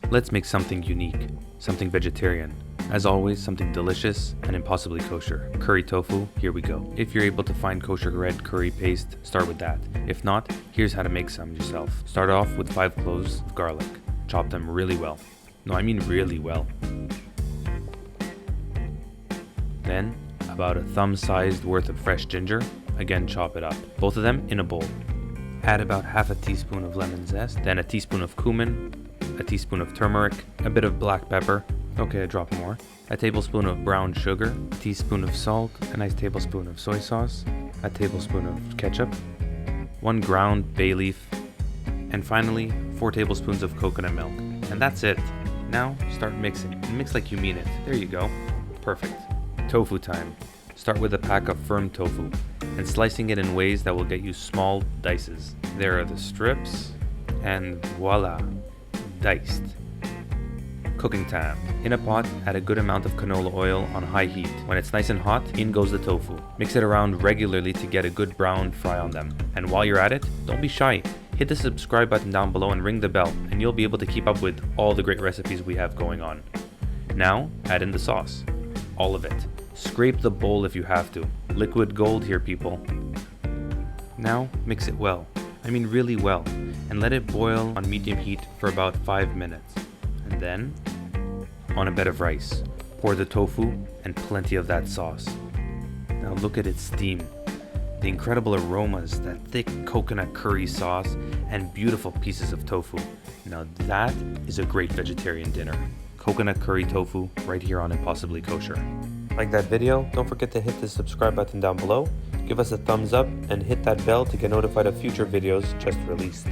Let's make something unique, something vegetarian. As always, something delicious and impossibly kosher. Curry tofu, here we go. If you're able to find kosher red curry paste, start with that. If not, here's how to make some yourself. Start off with 5 cloves of garlic. Chop them really well. No, I mean really well. Then, about a thumb-sized worth of fresh ginger. Again, chop it up. Both of them in a bowl. Add about half a teaspoon of lemon zest, then a teaspoon of cumin, a teaspoon of turmeric, a bit of black pepper, okay, a drop more, a tablespoon of brown sugar, a teaspoon of salt, a nice tablespoon of soy sauce, a tablespoon of ketchup, 1 ground bay leaf, and finally 4 tablespoons of coconut milk. And that's it. Now start mixing, and mix like you mean it. There you go. Perfect. Tofu time. Start with a pack of firm tofu and slicing it in ways that will get you small dices. There are the strips, and voila, diced. Cooking time. In a pot, add a good amount of canola oil on high heat. When it's nice and hot, in goes the tofu. Mix it around regularly to get a good brown fry on them. And while you're at it, don't be shy. Hit the subscribe button down below and ring the bell, and you'll be able to keep up with all the great recipes we have going on. Now, add in the sauce. All of it. Scrape the bowl if you have to. Liquid gold here, people. Now, mix it well. I mean really well. And let it boil on medium heat for about 5 minutes. And then, on a bed of rice, pour the tofu and plenty of that sauce. Now look at its steam. The incredible aromas, that thick coconut curry sauce, and beautiful pieces of tofu. Now that is a great vegetarian dinner. Coconut curry tofu right here on Impossibly Kosher. Like that video? Don't forget to hit the subscribe button down below, give us a thumbs up, and hit that bell to get notified of future videos just released.